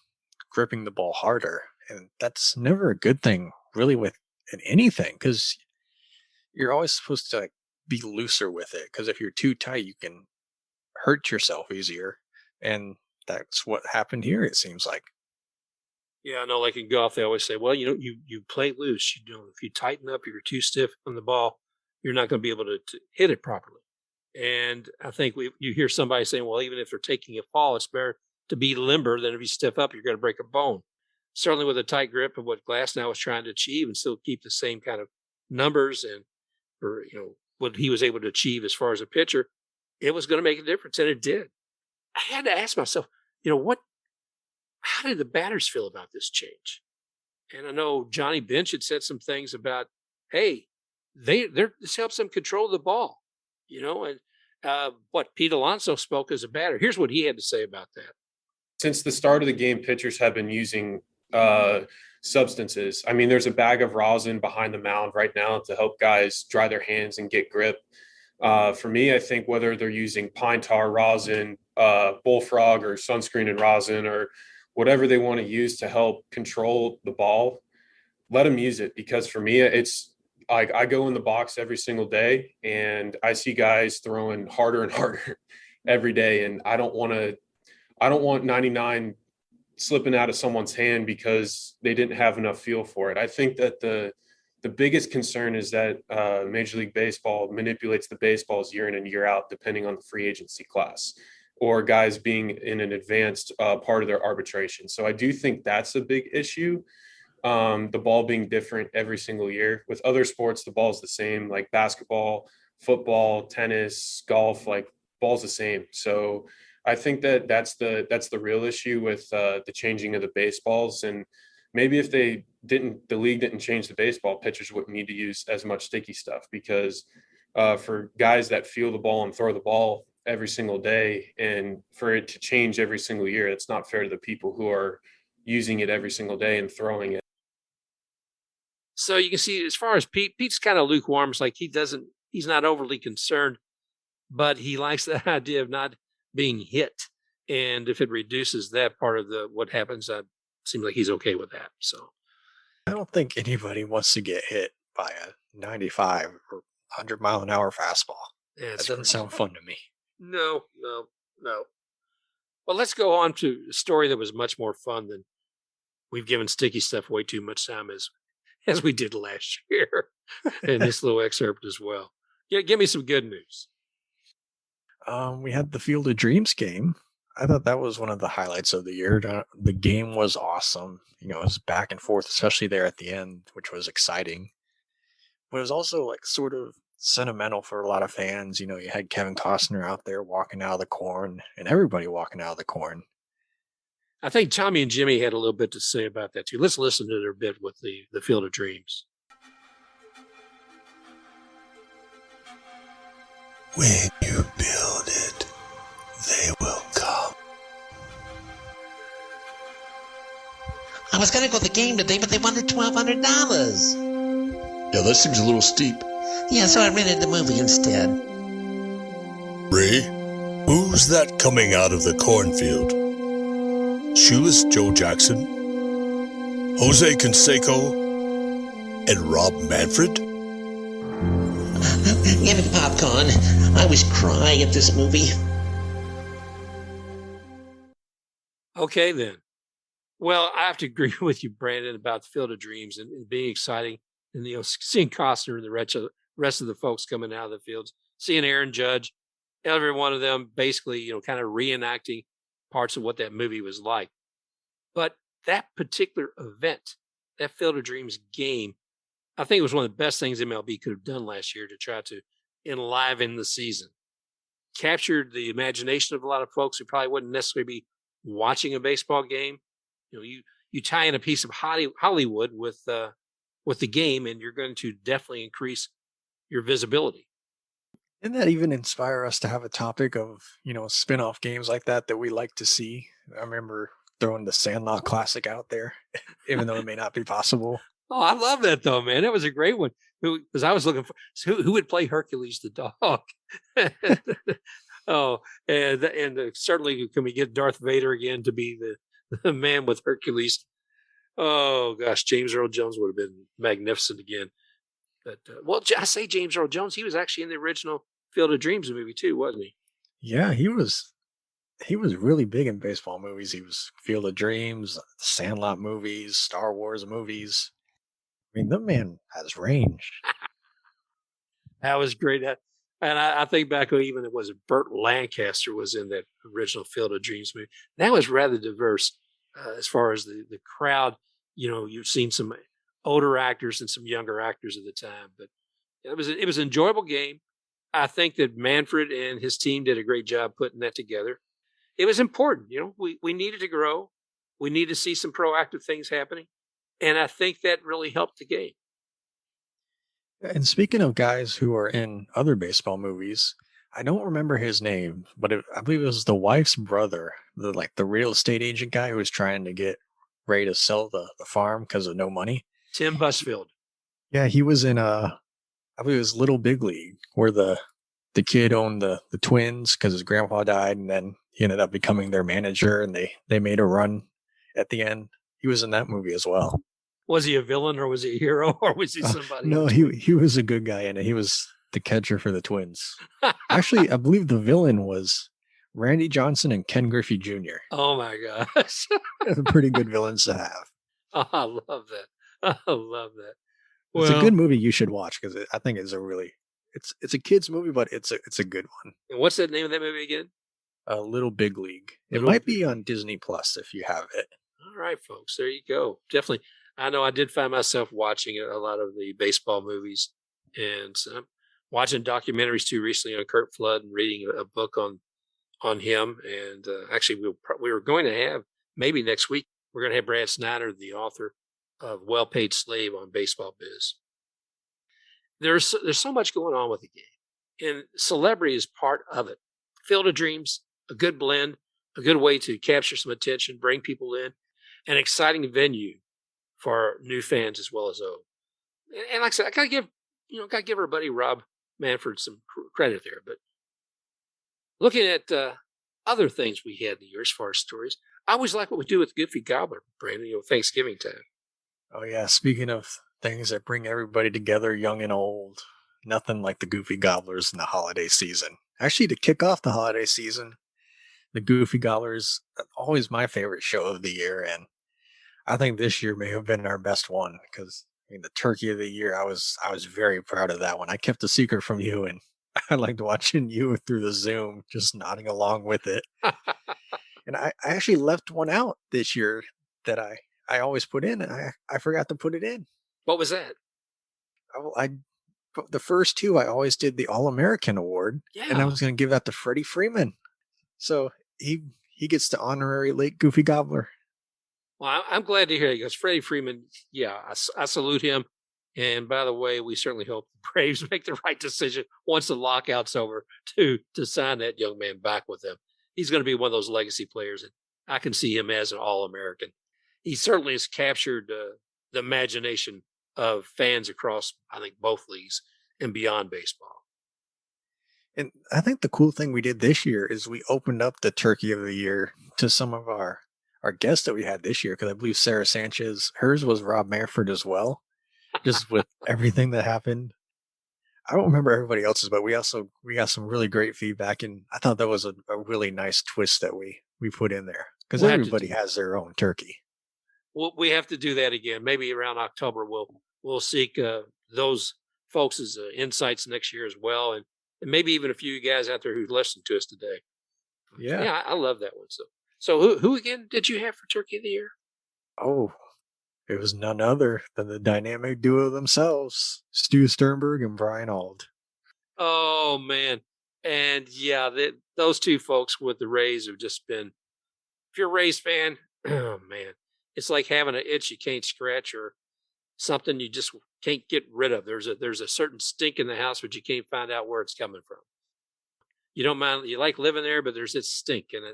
gripping the ball harder, and that's never a good thing, really, with anything, because you're always supposed to like be looser with it. Because if you're too tight, you can hurt yourself easier, and that's what happened here. It seems like. Yeah, I know. Like in golf, they always say, "Well, you play loose. If you tighten up, if you're too stiff on the ball, you're not going to be able to hit it properly." And I think you hear somebody saying, "Well, even if they're taking a fall, it's better to be limber than if you stiff up, you're going to break a bone." Certainly, with a tight grip of what Glasnow was trying to achieve, and still keep the same kind of numbers and what he was able to achieve as far as a pitcher, it was going to make a difference, and it did. I had to ask myself, how did the batters feel about this change? And I know Johnny Bench had said some things about, hey, this helps them control the ball, and what Pete Alonso spoke as a batter. Here's what he had to say about that. Since the start of the game, pitchers have been using substances. I mean, there's a bag of rosin behind the mound right now to help guys dry their hands and get grip. For me, I think whether they're using pine tar rosin, bullfrog, or sunscreen and rosin, or whatever they want to use to help control the ball, let them use it. Because for me, it's like I go in the box every single day and I see guys throwing harder and harder every day. And I don't want 99 slipping out of someone's hand because they didn't have enough feel for it. I think that the biggest concern is that Major League Baseball manipulates the baseballs year in and year out, depending on the free agency class or guys being in an advanced part of their arbitration. So I do think that's a big issue. The ball being different every single year. With other sports, the ball's the same, like basketball, football, tennis, golf, like ball's the same. So I think that's the real issue with the changing of the baseballs. And maybe if the league didn't change the baseball, pitchers wouldn't need to use as much sticky stuff, because for guys that feel the ball and throw the ball every single day, and for it to change every single year, it's not fair to the people who are using it every single day and throwing it. So you can see, as far as Pete's kind of lukewarm. It's like he's not overly concerned, but he likes the idea of not being hit. And if it reduces that part of what happens, it seems like he's okay with that. So I don't think anybody wants to get hit by a 95 or 100 mile an hour fastball. That doesn't sound fun to me. No. Well, let's go on to a story that was much more fun than we've given sticky stuff way too much time as we did last year in this little excerpt as well. Yeah, give me some good news. We had the Field of Dreams game. I thought that was one of the highlights of the year. The game was awesome. It was back and forth, especially there at the end, which was exciting. But it was also like sort of sentimental for a lot of fans. You had Kevin Costner out there walking out of the corn, and everybody walking out of the corn. I think Tommy and Jimmy had a little bit to say about that too. Let's listen to their bit with the Field of Dreams. When you build it, they will come. I was going to go to the game today, but they wanted $1,200. Yeah, that seems a little steep. Yeah, so I rented the movie instead. Ray, who's that coming out of the cornfield? Shoeless Joe Jackson? Jose Canseco? And Rob Manfred? Give me popcorn. I always cry at this movie. Okay, then. Well, I have to agree with you, Brandon, about the Field of Dreams and being exciting, and seeing Costner and the rest of the folks coming out of the fields, seeing Aaron Judge, every one of them basically, kind of reenacting parts of what that movie was like. But that particular event, that Field of Dreams game, I think it was one of the best things MLB could have done last year to try to enliven the season. Captured the imagination of a lot of folks who probably wouldn't necessarily be watching a baseball game. You tie in a piece of Hollywood with the game, and you're going to definitely increase your visibility. Didn't that even inspire us to have a topic of, spin-off games like that we like to see? I remember throwing the Sandlot Classic out there, even though it may not be possible. Oh, I love that though, man. That was a great one. Because I was looking for who would play Hercules the dog. Oh, and certainly can we get Darth Vader again to be the man with Hercules? Oh gosh, James Earl Jones would have been magnificent again. But I say James Earl Jones. He was actually in the original Field of Dreams movie too, wasn't he? Yeah, he was really big in baseball movies. He was Field of Dreams, Sandlot movies, Star Wars movies. I mean, the man has range. That was great. And I think back when even it was Burt Lancaster was in that original Field of Dreams movie. That was rather diverse as far as the crowd. You've seen some older actors and some younger actors at the time, but it was an enjoyable game. I think that Manfred and his team did a great job putting that together. it was important. We needed to grow. We need to see some proactive things happening. And I think that really helped the game. And speaking of guys who are in other baseball movies, I don't remember his name, but I believe it was the wife's brother, the real estate agent guy who was trying to get Ray to sell the farm because of no money. Tim Busfield. Yeah, he was in I believe it was Little Big League, where the kid owned the Twins because his grandpa died, and then he ended up becoming their manager, and they made a run at the end. He was in that movie as well. Was he a villain or was he a hero or was he somebody? No, he was a good guy in it. He was the catcher for the Twins. Actually, I believe the villain was Randy Johnson and Ken Griffey Jr. Oh my gosh. They're pretty good villains to have. Oh, I love that. I love that. It's a good movie you should watch because I think it's it's a kid's movie, but it's a good one. And what's the name of that movie again? Little Big League. It might be on Disney Plus if you have it. All right, folks. There you go. Definitely. I know I did find myself watching a lot of the baseball movies, and I'm watching documentaries too recently on Kurt Flood and reading a book on him. And actually, we were going to have, maybe next week, we're going to have Brad Snyder, the author of Well-Paid Slave, on BaseballBiz. There's so much going on with the game, and celebrity is part of it. Field of Dreams, a good blend, a good way to capture some attention, bring people in, an exciting venue for new fans as well as old. And like I said, I gotta give our buddy Rob Manfred some credit there. But looking at other things we had in the year as far as stories, I always like what we do with Goofy Gobbler, Brandon. Thanksgiving time. Oh yeah, speaking of things that bring everybody together, young and old, nothing like the Goofy Gobblers in the holiday season. Actually, to kick off the holiday season, the Goofy Gobblers always my favorite show of the year, and I think this year may have been our best one because the turkey of the year, I was very proud of that one. I kept a secret from you, and I liked watching you through the Zoom, just nodding along with it. And I actually left one out this year that I always put in, and I forgot to put it in. What was that? The first two, I always did the All-American Award, and I was going to give that to Freddie Freeman. So he gets the honorary late Goofy Gobbler. Well, I'm glad to hear it because Freddie Freeman, I salute him. And by the way, we certainly hope the Braves make the right decision once the lockout's over to sign that young man back with them. He's going to be one of those legacy players, and I can see him as an All-American. He certainly has captured the imagination of fans across, I think, both leagues and beyond baseball. And I think the cool thing we did this year is we opened up the Turkey of the Year to some of our guests that we had this year, because I believe Sara Sanchez, hers was Rob Manfred as well, just with everything that happened. I don't remember everybody else's, but we got some really great feedback, and I thought that was a really nice twist that we put in there, because everybody has their own turkey. Well, we have to do that again. Maybe around October, we'll seek those folks' insights next year as well, and maybe even a few guys out there who listened to us today. Yeah, I love that one. So who again did you have for Turkey of the Year? Oh, it was none other than the dynamic duo themselves, Stu Sternberg and Brian Auld. Oh, man. And yeah, those two folks with the Rays have just been, if you're a Rays fan, oh, man, it's like having an itch you can't scratch or something you just can't get rid of. There's a certain stink in the house, but you can't find out where it's coming from. You don't mind, you like living there, but there's this stink, and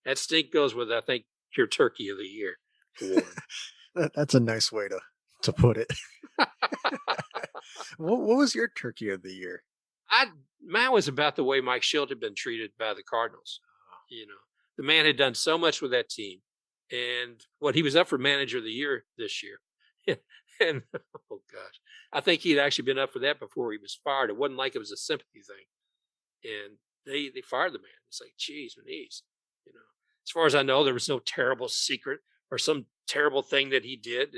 that stink goes with, I think, your Turkey of the Year. That's a nice way to put it. What was your Turkey of the Year? Mine was about the way Mike Schilt had been treated by the Cardinals. The man had done so much with that team, and he was up for Manager of the Year this year. And oh gosh, I think he'd actually been up for that before he was fired. It wasn't like it was a sympathy thing, and they fired the man. It's like, geez, Manise, As far as I know, there was no terrible secret or some terrible thing that he did.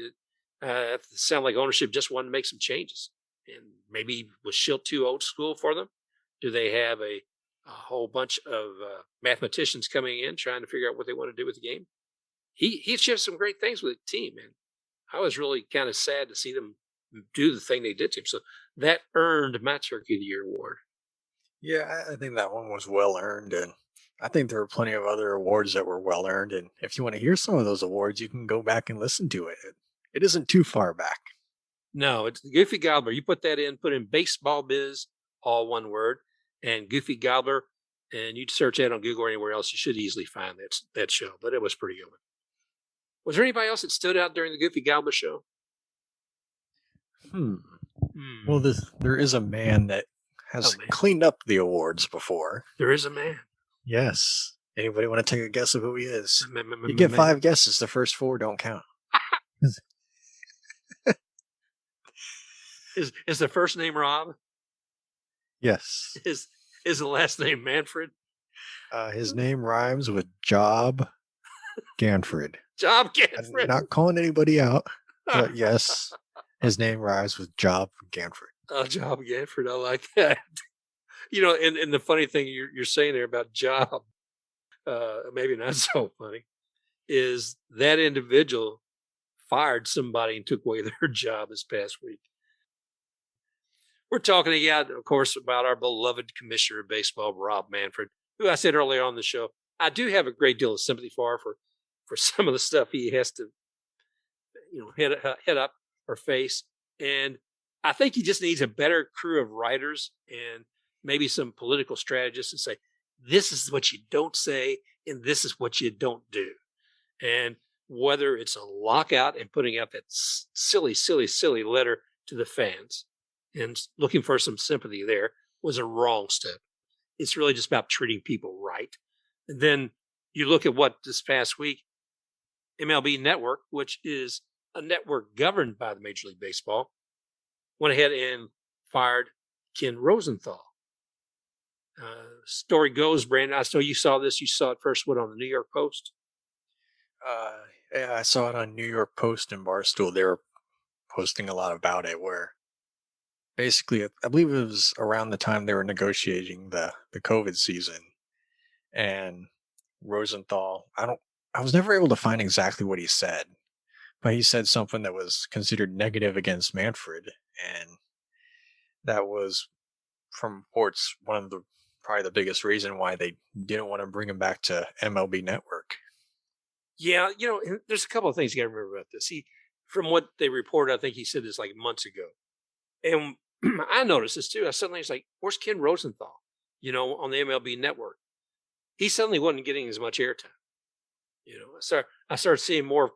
It sounded like ownership just wanted to make some changes. And maybe was Schilt too old school for them? Do they have a whole bunch of mathematicians coming in trying to figure out what they want to do with the game? He achieved some great things with the team, and I was really kind of sad to see them do the thing they did to him. So that earned my Turkey of the Year award. Yeah, I think that one was well earned, and I think there are plenty of other awards that were well earned, and if you want to hear some of those awards, you can go back and listen to it. It isn't too far back. No, it's the Goofy Gobbler. You put in Baseball Biz, all one word, and Goofy Gobbler, and you'd search that on Google or anywhere else. You should easily find that show, but it was pretty good. Was there anybody else that stood out during the Goofy Gobbler show? Well, there is a man that has cleaned up the awards before. There is a man. Yes. Anybody want to take a guess of who he is? You get 5 guesses. The first 4 don't count. Is the first name Rob? Yes. Is the last name Manfred? His name rhymes with Job Ganfred. Job Ganfred. I'm not calling anybody out, but yes, his name rhymes with Job Ganfred. Oh, Job Ganfred. I like that. And the funny thing you're saying there about Job, maybe not so funny, is that individual fired somebody and took away their job this past week. We're talking again, of course, about our beloved commissioner of baseball, Rob Manfred, who I said earlier on the show, I do have a great deal of sympathy for some of the stuff he has to, head up or face. And I think he just needs a better crew of writers and maybe some political strategists to say, this is what you don't say and this is what you don't do. And whether it's a lockout and putting out that silly letter to the fans and looking for some sympathy there was a wrong step. It's really just about treating people right. And then you look at what this past week, MLB Network, which is a network governed by the Major League Baseball, went ahead and fired Ken Rosenthal. Story goes, Brandon, I know you saw this. You saw it first, on the New York Post? Yeah, I saw it on New York Post and Barstool. They were posting a lot about it, where basically, I believe it was around the time they were negotiating the COVID season, and Rosenthal, I was never able to find exactly what he said, but he said something that was considered negative against Manfred, and that was, from reports, probably the biggest reason why they didn't want to bring him back to MLB Network. Yeah, there's a couple of things you got to remember about this. From what they reported, I think he said this like months ago. And I noticed this too. I suddenly was like, where's Ken Rosenthal? On the MLB Network. He suddenly wasn't getting as much airtime. I started seeing more of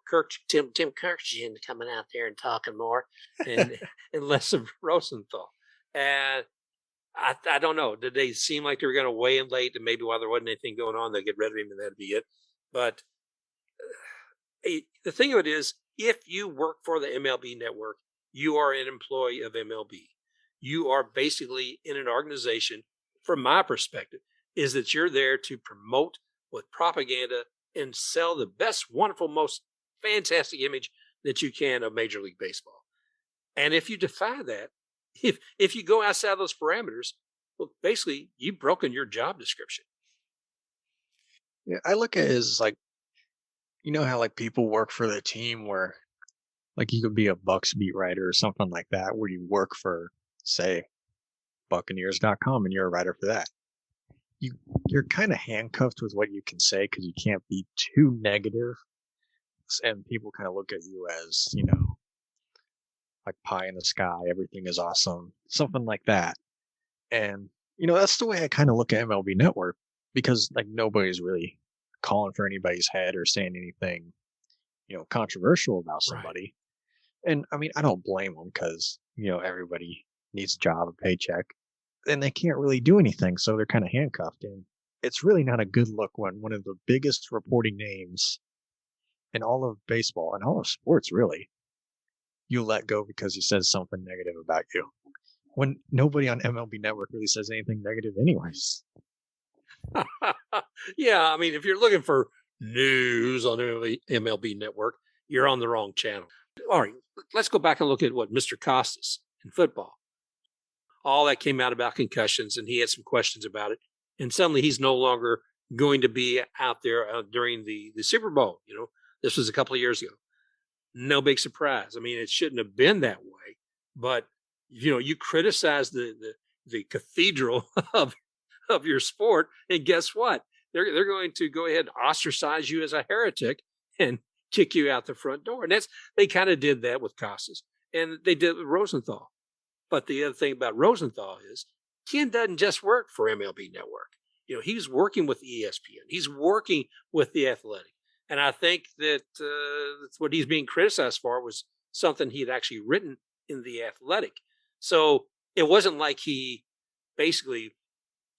Tim Kirkjian coming out there and talking more and less of Rosenthal. And I don't know. Did they seem like they were going to weigh him late, and maybe while there wasn't anything going on, they'd get rid of him and that'd be it? But the thing of it is, if you work for the MLB Network, you are an employee of MLB. You are basically in an organization, from my perspective, is that you're there to promote with propaganda and sell the best, wonderful, most fantastic image that you can of Major League Baseball. And if you defy that, if you go outside those parameters, well, basically, you've broken your job description. Yeah, I look at it as like, how people work for the team where you could be a Bucks beat writer or something like that, where you work for, say, Buccaneers.com and you're a writer for that. You're kind of handcuffed with what you can say because you can't be too negative, and people kind of look at you as, like pie in the sky, everything is awesome, something like that. And, that's the way I kind of look at MLB Network, because nobody's really calling for anybody's head or saying anything, controversial about somebody. Right. And I mean, I don't blame them because, everybody needs a job, a paycheck, and they can't really do anything. So they're kind of handcuffed. And it's really not a good look when one of the biggest reporting names in all of baseball and all of sports, really, you let go because he says something negative about you, when nobody on MLB Network really says anything negative anyways. Yeah, I mean, if you're looking for news on MLB Network, you're on the wrong channel. All right, let's go back and look at what Mr. Costas in football. All that came out about concussions, and he had some questions about it. And suddenly he's no longer going to be out there during the Super Bowl. This was a couple of years ago. No big surprise. I mean, it shouldn't have been that way. But, you criticize the cathedral of your sport, and guess what? they're going to go ahead and ostracize you as a heretic and kick you out the front door. And they kind of did that with Costas, and they did it with Rosenthal. But the other thing about Rosenthal is Ken doesn't just work for MLB Network. He's working with ESPN. He's working with The Athletic. And I think that what he's being criticized for was something he had actually written in The Athletic. So it wasn't like he basically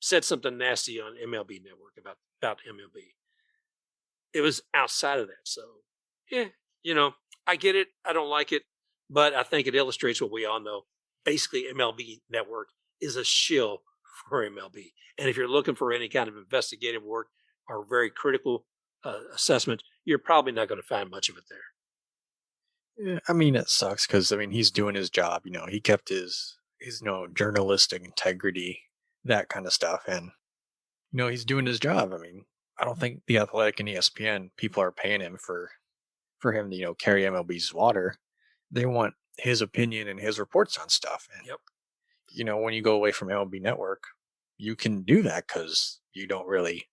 said something nasty on MLB Network about MLB. It was outside of that. So, yeah, I get it. I don't like it. But I think it illustrates what we all know. Basically, MLB Network is a shill for MLB. And if you're looking for any kind of investigative work or very critical assessment, you're probably not going to find much of it there. Yeah, I mean, it sucks because, he's doing his job. He kept his journalistic integrity, that kind of stuff. And, he's doing his job. I don't think The Athletic and ESPN, people are paying him for him to, carry MLB's water. They want his opinion and his reports on stuff. And, yep. When you go away from MLB Network, you can do that because you don't really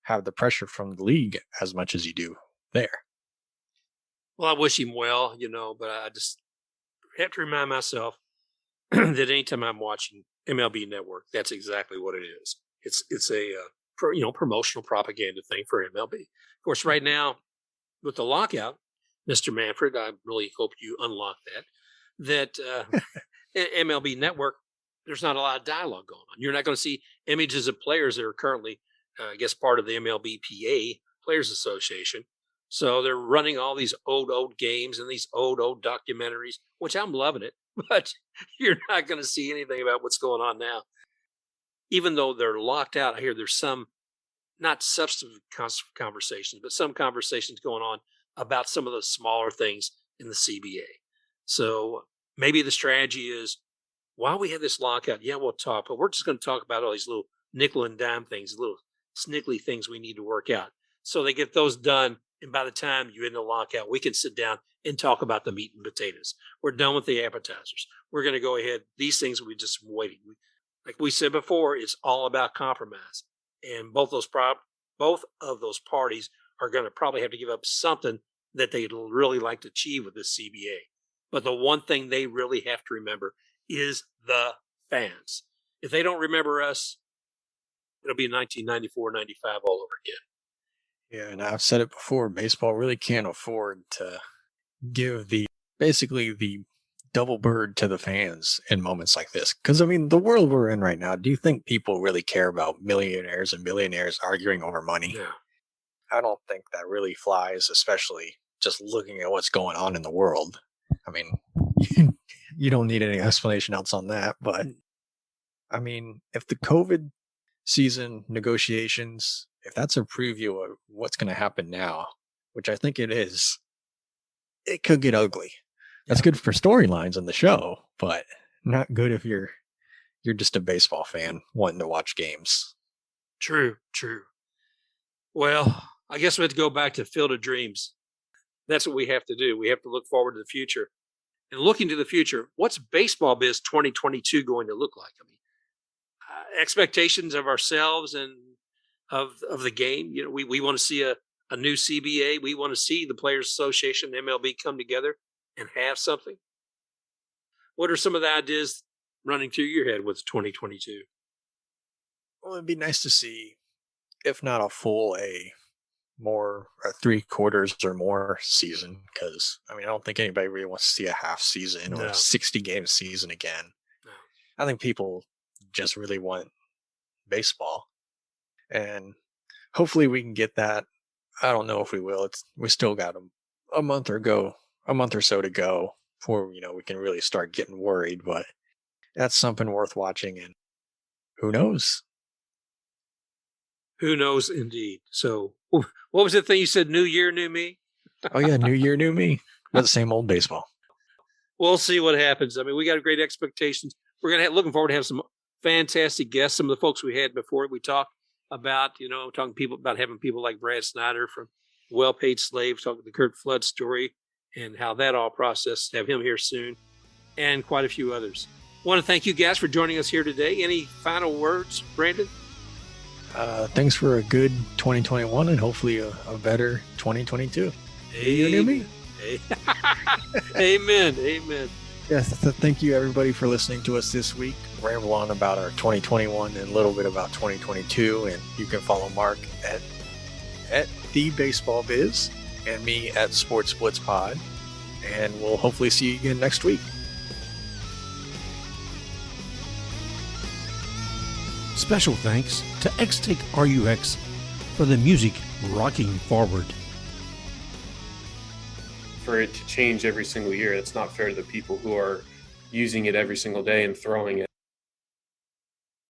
have the pressure from the league as much as you do there. Well, I wish him well, but I just have to remind myself that anytime I'm watching MLB Network, that's exactly what it is. It's a promotional propaganda thing for MLB. Of course, right now with the lockout, Mr. Manfred, I really hope you unlock that MLB Network, there's not a lot of dialogue going on. You're not going to see images of players that are currently, part of the MLBPA Players Association. So they're running all these old games and these old documentaries, which I'm loving it, but you're not going to see anything about what's going on now. Even though they're locked out, I hear there's some, not substantive conversations, but some conversations going on about some of the smaller things in the CBA. So maybe the strategy is, while we have this lockout, yeah, we'll talk, but we're just going to talk about all these little nickel and dime things, little snickly things we need to work out. So they get those done. And by the time you end the lockout, we can sit down and talk about the meat and potatoes. We're done with the appetizers. We're going to go ahead. These things we just waiting. Like we said before, it's all about compromise. And both of those parties are going to probably have to give up something that they'd really like to achieve with this CBA. But the one thing they really have to remember is the fans. If they don't remember us, it'll be 1994-95 all over again. Yeah, and I've said it before, baseball really can't afford to give the double bird to the fans in moments like this. Because, the world we're in right now, do you think people really care about millionaires and billionaires arguing over money? Yeah. I don't think that really flies, especially just looking at what's going on in the world. You don't need any explanation else on that. But, if the COVID season negotiations, if that's a preview of what's going to happen now, which I think it is, it could get ugly. That's good for storylines on the show, but not good if you're just a baseball fan wanting to watch games. True. Well, I guess we have to go back to Field of Dreams. That's what we have to do. We have to look forward to the future. And looking to the future, what's BaseballBiz 2022 going to look like? Expectations of ourselves and of the game. We want to see a new CBA. We want to see the Players Association, MLB come together and have something. What are some of the ideas running through your head with 2022? Well, it'd be nice to see, if not a full, a 3/4 or more season. Because I don't think anybody really wants to see a half season or a 60-game season again. No. I think people just really want baseball, and hopefully we can get that. I don't know if we will. We still got a month or so to go before we can really start getting worried. But that's something worth watching, and who knows? Who knows, indeed. So, what was the thing you said? New year, new me. Oh yeah, new year, new me. But the same old baseball. We'll see what happens. We got great expectations. We're gonna looking forward to have some fantastic guests. Some of the folks we had before, we talked about, having people like Brad Snyder from Well Paid Slave, talking the Kurt Flood story and how that all processed. Have him here soon, and quite a few others. Want to thank you guys for joining us here today. Any final words, Brandon? Thanks for a good 2021 and hopefully a better 2022. You hear me? Amen. Amen. Yes, thank you everybody for listening to us this week. Ramble on about our 2021 and a little bit about 2022. And you can follow Mark at the BaseballBiz and me at Sports Splits Pod. And we'll hopefully see you again next week. Special thanks to X-Take RUX for the music rocking forward. For it to change every single year, it's not fair to the people who are using it every single day and throwing it.